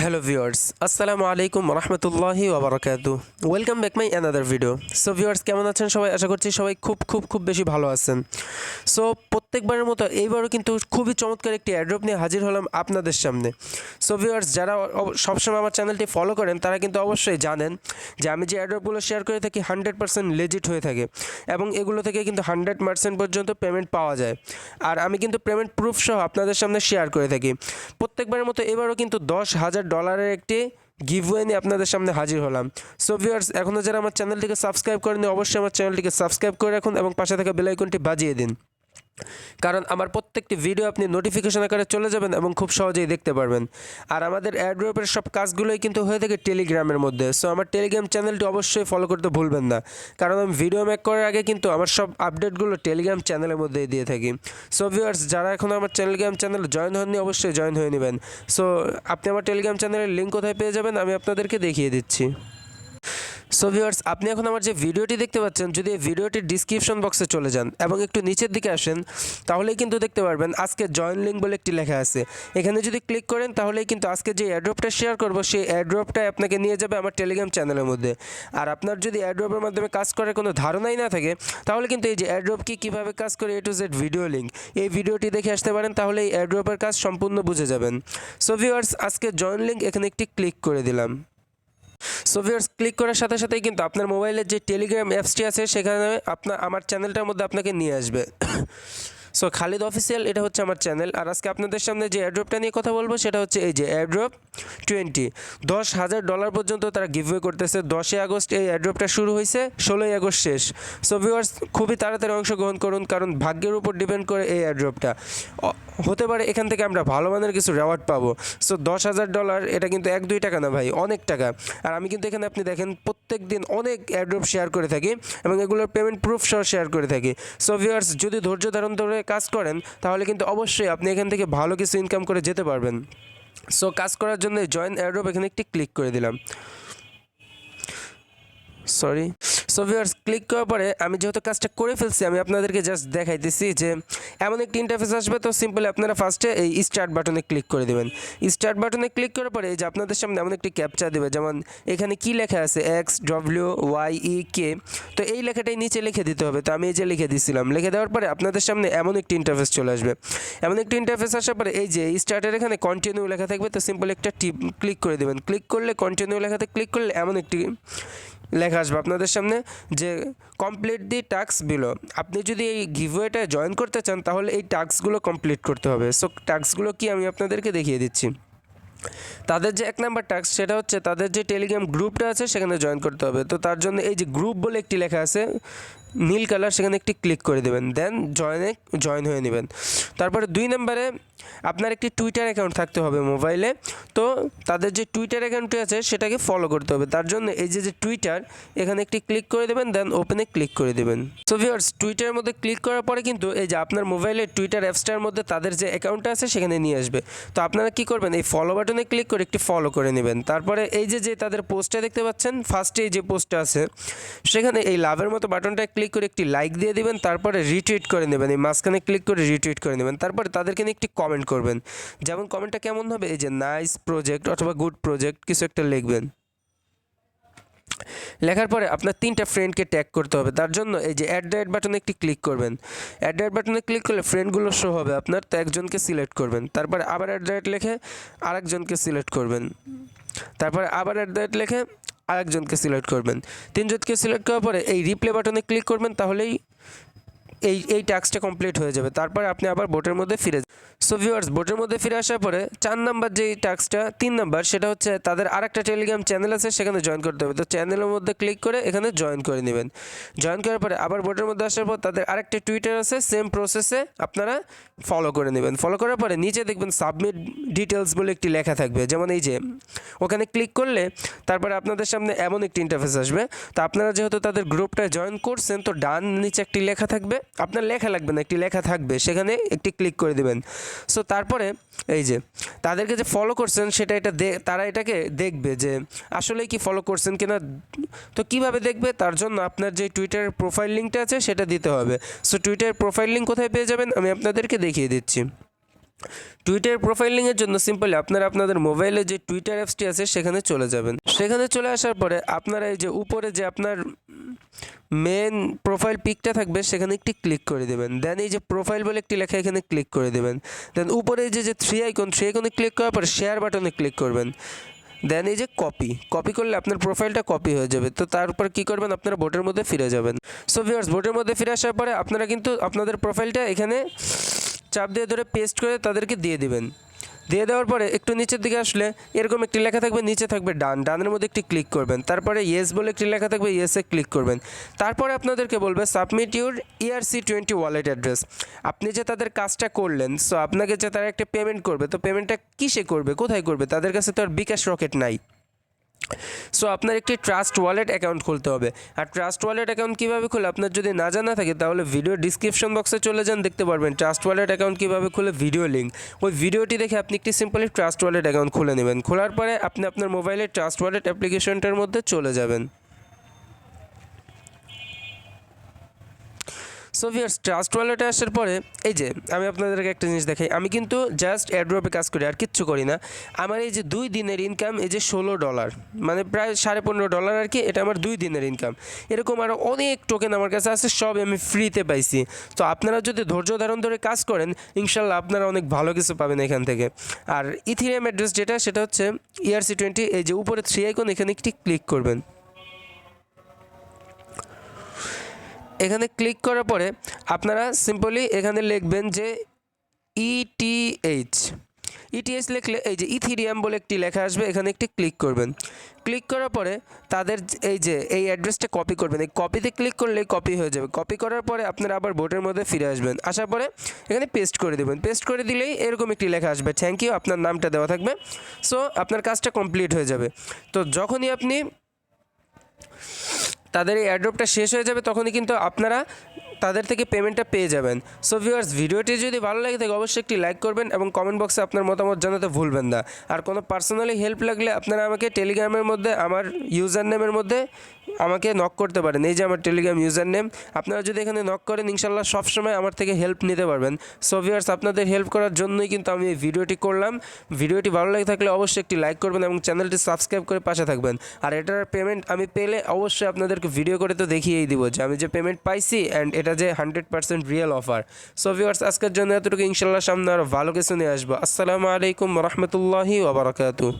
Hello viewers, আসসালামু আলাইকুম রহমতুল্লাহি ওয়াবারাকাতু। Welcome back my another video. So viewers, কেমন আছেন সবাই? আশা করছি সবাই খুব বেশি ভালো আছেন। সো প্রত্যেকবারের মতো এইবারও কিন্তু খুবই চমৎকার একটি অ্যাড্রপ নিয়ে হাজির হলাম আপনাদের সামনে। সো ভিউয়ার্স, যারা সবসময় আমার চ্যানেলটি ফলো করেন তারা কিন্তু অবশ্যই জানেন যে আমি যে অ্যাড্রপগুলো শেয়ার করে থাকি 100% লেজিট হয়ে থাকে এবং এগুলো থেকে কিন্তু 100% পর্যন্ত পেমেন্ট পাওয়া যায়। আর আমি কিন্তু পেমেন্ট প্রুফ সহ আপনাদের সামনে শেয়ার করে থাকি। প্রত্যেকবারের মতো এবারও কিন্তু $10,000 একটি গিভওয়ে নিয়ে আপনাদের সামনে হাজির হলাম। সো ভিউয়ার্স, এখনও যারা আমার চ্যানেলটিকে সাবস্ক্রাইব করেনি অবশ্যই আমার চ্যানেলটিকে সাবস্ক্রাইব করে রাখুন এবং পাশে থাকা বেল আইকনটি বাজিয়ে দিন, কারণ আমার প্রত্যেকটি ভিডিও আপনি নোটিফিকেশন আকারে চলে যাবেন এবং খুব সহজেই দেখতে পারবেন। আর আমাদের অ্যাড্রপের সব কাজগুলোই কিন্তু হয়ে থাকে টেলিগ্রামের মধ্যে। সো আমার টেলিগ্রাম চ্যানেলটি অবশ্যই ফলো করতে ভুলবেন না, কারণ আমি ভিডিও মেক করার আগে কিন্তু আমার সব আপডেটগুলো টেলিগ্রাম চ্যানেলের মধ্যেই দিয়ে থাকি। সো ভিউয়ার্স, যারা এখন আমার টেলিগ্রাম চ্যানেলে জয়েন হননি অবশ্যই জয়েন হয়ে নেবেন। সো আপনি আমার টেলিগ্রাম চ্যানেলের লিঙ্ক কোথায় পেয়ে যাবেন আমি আপনাদেরকে দেখিয়ে দিচ্ছি। সো ভিউয়ার্স, আপনি এখন আমার যে ভিডিওটি দেখতে পাচ্ছেন, যদি এই ভিডিওটির ডিসক্রিপশন বক্সে চলে যান এবং একটু নিচের দিকে আসেন তাহলেই কিন্তু দেখতে পারবেন আজকে জয়েন লিঙ্ক বলে একটি লেখা আছে। এখানে যদি ক্লিক করেন তাহলেই কিন্তু আজকে যে অ্যাড্রপটা শেয়ার করব সেই অ্যাড্রপটাই আপনাকে নিয়ে যাবে আমার টেলিগ্রাম চ্যানেলের মধ্যে। আর আপনার যদি অ্যাড্রপের মাধ্যমে কাজ করার কোনো ধারণাই না থাকে তাহলে কিন্তু এই যে অ্যাড্রপ কীভাবে কাজ করে A to Z video link, এই ভিডিওটি দেখে আসতে পারেন, তাহলে এই অ্যাড্রপের কাজ সম্পূর্ণ বুঝে যাবেন। সো ভিউয়ার্স, আজকে জয়েন লিঙ্ক এখানে একটি ক্লিক করে দিলাম। সো ভিউয়ার্স, ক্লিক করার সাথে সাথেই কিন্তু আপনার মোবাইলের যে টেলিগ্রাম অ্যাপসটি আছে সেখানে আমার চ্যানেলটার মধ্যে আপনাকে নিয়ে আসবে। সো খালিদ অফিসিয়াল, এটা হচ্ছে আমার চ্যানেল। আর আজকে আপনাদের সামনে যে অ্যাড্রপটা নিয়ে কথা বলবো সেটা হচ্ছে এই যে অ্যাড্রপ 20, $10,000 পর্যন্ত তারা গিভওয়ে করতেছে। 10ই আগস্ট এই অ্যাড্রপটা শুরু হয়েছে, 16ই আগস্ট শেষ। সো ভিউয়ার্স, খুবই তাড়াতাড়ি অংশগ্রহণ করুন, কারণ ভাগ্যের উপর ডিপেন্ড করে এই অ্যাড্রপটা। হতে পারে এখান থেকে আমরা ভালো মানের কিছু রেওয়ার্ড পাবো। সো $10,000 এটা কিন্তু 1-2 টাকা না ভাই, অনেক টাকা। আর আমি কিন্তু এখানে আপনি দেখেন প্রত্যেক দিন অনেক অ্যাড্রপ শেয়ার করে থাকি এবং এগুলোর পেমেন্ট প্রুফ সহ শেয়ার করে থাকি। সো ভিউয়ার্স, যদি ধৈর্য ধারণ ধরে কাজ করেন তাহলে কিন্তু অবশ্যই আপনি এখান থেকে ভালো কিছু ইনকাম করে যেতে পারবেন। সো কাজ করার জন্য জয়েন অ্যাড্রপ এখানে একটি ক্লিক করে দিলাম। সো ভিউয়ার্স, ক্লিক করার পরে আমি যেহেতু কাজটা করে ফেলছি আমি আপনাদেরকে জাস্ট দেখাইতেছি যে এমন একটি ইন্টারফেস আসবে। তো সিম্পলি আপনারা ফার্স্টে এই স্টার্ট বাটনে ক্লিক করে দেবেন। স্টার্ট বাটনে ক্লিক করার পরে এই যে আপনাদের সামনে এমন একটি ক্যাপচা দেবে, যেমন এখানে কি লেখা আছে XWYEK। তো এই লেখাটাই নিচে লিখে দিতে হবে। তো আমি এই যে লিখে দিয়েছিলাম, লিখে দেওয়ার পরে আপনাদের সামনে এমন একটি ইন্টারফেস চলে আসবে। এমন একটি ইন্টারফেস আসার পরে এই যে স্টার্টের এখানে কন্টিনিউ লেখা থাকবে। তো সিম্পলি একটা ক্লিক করে দেবেন। ক্লিক করলে কন্টিনিউ লেখাতে ক্লিক করলে এমন একটি লেখা আসবে আপনাদের সামনে যে কমপ্লিট দি টাস্ক বিলো। আপনি যদি এই গিভওয়েটা জয়েন করতে চান তাহলে এই টাস্কগুলো কমপ্লিট করতে হবে। সো টাস্কগুলো কি আমি আপনাদেরকে দেখিয়ে দিচ্ছি। তাদের যে 1 নাম্বার টাস্ক সেটা হচ্ছে তাদের যে টেলিগ্রাম গ্রুপটা আছে সেখানে জয়েন করতে হবে। তো তার জন্য এই যে গ্রুপ বলে একটি লেখা আছে নীল কালার, সেখানে একটি ক্লিক করে দেবেন, দেন জয়েন হয়ে নেবেন। তারপরে 2 নম্বরে আপনার একটি টুইটার অ্যাকাউন্ট থাকতে হবে মোবাইলে। তো তাদের যে টুইটার অ্যাকাউন্টটি আছে সেটাকে ফলো করতে হবে। তার জন্য এই যে টুইটার এখানে একটি ক্লিক করে দেবেন, দেন ওপেনে ক্লিক করে দেবেন। সো ভিউয়ার্স, টুইটারের মধ্যে ক্লিক করার পরে কিন্তু এই যে আপনার মোবাইলের টুইটার অ্যাপসটার মধ্যে তাদের যে অ্যাকাউন্টটা আছে সেখানে নিয়ে আসবে। তো আপনারা কি করবেন, এই ফলো বাটনে ক্লিক করে একটি ফলো করে নেবেন। তারপরে এই যে তাদের পোস্টটা দেখতে পাচ্ছেন, ফার্স্টে এই যে পোস্টটা আছে সেখানে এই লাভের মতো বাটনটা ক্লিক করে একটি লাইক দিয়ে দিবেন। তারপরে রিটুইট করে নেবেন, এই মাঝখানে ক্লিক করে রিটুইট করে নেবেন। তারপরে তাদেরকে নিয়ে একটি কমেন্ট করবেন, যেমন কমেন্টটা কেমন হবে, এই যে নাইস প্রজেক্ট অথবা গুড প্রজেক্ট কিছু একটা লিখবেন। লেখার পরে আপনার 3টা ফ্রেন্ডকে ট্যাগ করতে হবে। তার জন্য এই যে @ বাটনে একটি ক্লিক করবেন। @ বাটনে ক্লিক করলে ফ্রেন্ডগুলো শো হবে আপনার, তো একজনকে সিলেক্ট করবেন। তারপরে আবার @ লিখে আরেকজনকে সিলেক্ট করবেন। তারপরে আবার @ লিখে আরেকজনকে সিলেক্ট করবেন। 3জনকে সিলেক্ট করার পরে এই রিপ্লে বাটনে ক্লিক করবেন, তাহলেই এই টাস্কটা কমপ্লিট হয়ে যাবে। তারপরে আপনি আবার বোটের মধ্যে ফিরে যাবেন। সো ভিউয়ার্স, বোটের মধ্যে ফিরে আসার পরে 4 নাম্বার যেই টাস্কটা 3 নাম্বার সেটা হচ্ছে তাদের আরেকটা টেলিগ্রাম চ্যানেল আছে সেখানে জয়েন করতে হবে। তো চ্যানেলের মধ্যে ক্লিক করে এখানে জয়েন করে নেবেন। জয়েন করার পরে আবার বোটের মধ্যে আসার পর তাদের আরেকটা টুইটার আছে, সেম প্রসেসে আপনারা ফলো করে নেবেন। ফলো করার পরে নিচে দেখবেন সাবমিট ডিটেলস বলে একটি লেখা থাকবে, যেমন এই যে ওখানে ক্লিক করলে তারপরে আপনাদের সামনে এমন একটি ইন্টারফেস আসবে। তো আপনারা যেহেতু তাদের গ্রুপটায় জয়েন করছেন তো ডান নিচে একটি লেখা থাকবে, আপনার লেখা লাগবে না, একটি লেখা থাকবে, সেখানে একটি ক্লিক করে দেবেন। সো তারপরে এই যে তাদেরকে যে ফলো করছেন সেটা তারা এটাকে দেখবে যে আসলেই কি ফলো করছেন কিনা। তো কিভাবে দেখবে, তার জন্য আপনার যে টুইটারের প্রোফাইল লিঙ্কটা আছে সেটা দিতে হবে। সো টুইটারের প্রোফাইল লিঙ্ক কোথায় পেয়ে যাবেন আমি আপনাদেরকে দেখিয়ে দিচ্ছি। টুইটার প্রোফাইল লিংকের জন্য সিম্পলি আপনারা আপনাদের মোবাইলে যে টুইটার অ্যাপসটি আছে সেখানে চলে যাবেন। সেখানে চলে আসার পরে আপনারা এই যে উপরে যে আপনার মেন প্রোফাইল পিকটা থাকবে সেখানে একটি ক্লিক করে দেবেন। দেন এই যে প্রোফাইল বলে একটি লেখা এখানে ক্লিক করে দেবেন। দেন উপরে এই যে থ্রি আইকনে ক্লিক করার পর শেয়ার বাটনে ক্লিক করবেন। দেন এই যে কপি করলে আপনার প্রোফাইলটা কপি হয়ে যাবে। তো তারপর কি করবেন, আপনারা বোটের মধ্যে ফিরে যাবেন। সো ভিউয়ার্স, বোটের মধ্যে ফিরে আসার পরে আপনারা কিন্তু আপনাদের প্রোফাইলটা এখানে চাপ দিয়ে ধরে পেস্ট করে তাদেরকে দিয়ে দিবেন। দিয়ে দেওয়ার পরে একটু নিচের দিকে আসলে এরকম একটি লেখা থাকবে, নিচে থাকবে ডানের মধ্যে একটি ক্লিক করবেন। তারপরে ইয়েস বলে একটি লেখা থাকবে, ইয়েসে ক্লিক করবেন। তারপরে আপনাদেরকে বলবে submit your ERC20 wallet address. আপনি যে তাদের কাজটা করলেন, সো আপনাকে যে তারা একটা পেমেন্ট করবে, তো পেমেন্টটা কিসে করবে, কোথায় করবে, তাদের কাছে তো আর বিকাশ রকেট নাই। সো আপনার একটি ট্রাস্ট ওয়ালেট অ্যাকাউন্ট খুলতে হবে। আর ট্রাস্ট ওয়ালেট অ্যাকাউন্ট কীভাবে খুলে আপনার যদি না জানা থাকে তাহলে ভিডিও ডিসক্রিপশন বক্সে চলে যান, দেখতে পারবেন ট্রাস্ট ওয়ালেট অ্যাকাউন্ট কীভাবে খুলে ভিডিও লিঙ্ক। ওই ভিডিওটি দেখে আপনি একটি সিম্পলি ট্রাস্ট ওয়ালেট অ্যাকাউন্ট খুলে নেবেন। খোলার পরে আপনি আপনার মোবাইলে ট্রাস্ট ওয়ালেট অ্যাপ্লিকেশনটার মধ্যে চলে যাবেন। সো ভিউয়ার্স, ট্রাস্ট ওয়ালেটে আসার পরে এই যে আমি আপনাদেরকে একটা জিনিস দেখাই, আমি কিন্তু জাস্ট এয়ারড্রপে কাজ করি, আর কিচ্ছু করি না। আমার এই যে 2 দিনের ইনকাম এই যে $16, মানে প্রায় $15.5 আর কি, এটা আমার 2 দিনের ইনকাম। এরকম আরও অনেক টোকেন আমার কাছে আছে, সব আমি ফ্রিতে পাইছি। তো আপনারা যদি ধৈর্য ধারণ ধরে কাজ করেন, ইনশাল্লাহ আপনারা অনেক ভালো কিছু পাবেন এখান থেকে। আর ইথিরিয়াম অ্যাড্রেস যেটা, সেটা হচ্ছে ERC20, এই যে উপরে 3 আইকন এখানে একটি ক্লিক করবেন। এখানে ক্লিক করার পরে আপনারা সিম্পলি এখানে লিখবেন যে ETH লিখলে এই যে ইথিরিয়াম বলে একটি লেখা আসবে, এখানে একটি ক্লিক করবেন। ক্লিক করার পরে তাদের এই যে এই অ্যাড্রেসটা কপি করবেন, এই কপিতে ক্লিক করলেই কপি হয়ে যাবে। কপি করার পরে আপনারা আবার বোটের মধ্যে ফিরে আসবেন, আসার পরে এখানে পেস্ট করে দেবেন। পেস্ট করে দিলেই এরকম একটি লেখা আসবে, থ্যাংক ইউ, আপনার নামটা দেওয়া থাকবে। সো আপনার কাজটা কমপ্লিট হয়ে যাবে। তো যখনই আপনি তাদের এই এয়ারড্রপটা শেষ হয়ে যাবে তখনই কিন্তু আপনারা তাদের থেকে পেমেন্টটা পেয়ে যাবেন। সো ভিউয়ার্স, ভিডিওটি যদি ভালো লাগে থাকে অবশ্যই একটি লাইক করবেন এবং কমেন্ট বক্সে আপনার মতামত জানাতে ভুলবেন না। আর কোনো পার্সোনালি হেল্প লাগলে আপনারা আমাকে টেলিগ্রামের মধ্যে আমার ইউজার নেমের মধ্যে আমাকে নক করতে পারেন। এই যে আমার টেলিগ্রাম ইউজার নেম, আপনারা যদি এখানে নক করেন ইনশাল্লাহ সবসময় আমার থেকে হেল্প নিতে পারবেন। সো ভিউয়ার্স, আপনাদের হেল্প করার জন্যই কিন্তু আমি এই ভিডিওটি করলাম। ভিডিওটি ভালো লাগে থাকলে অবশ্যই একটি লাইক করবেন এবং চ্যানেলটি সাবস্ক্রাইব করে পাশে থাকবেন। আর এটার পেমেন্ট আমি পেলে অবশ্যই আপনাদেরকে ভিডিও করে তো দেখিয়েই দিব যে আমি যে পেমেন্ট পাইছি অ্যান্ড এটা যে 100% রিয়েল অফার। সো ভিউয়ার্স, আজকের জন্য এতটুকু, ইনশাল্লাহ সামনে আরও ভালো কিছু নিয়ে আসবো। আসসালামু আলাইকুম রহমতুল্লাহি ওয়া বারাকাতুহু।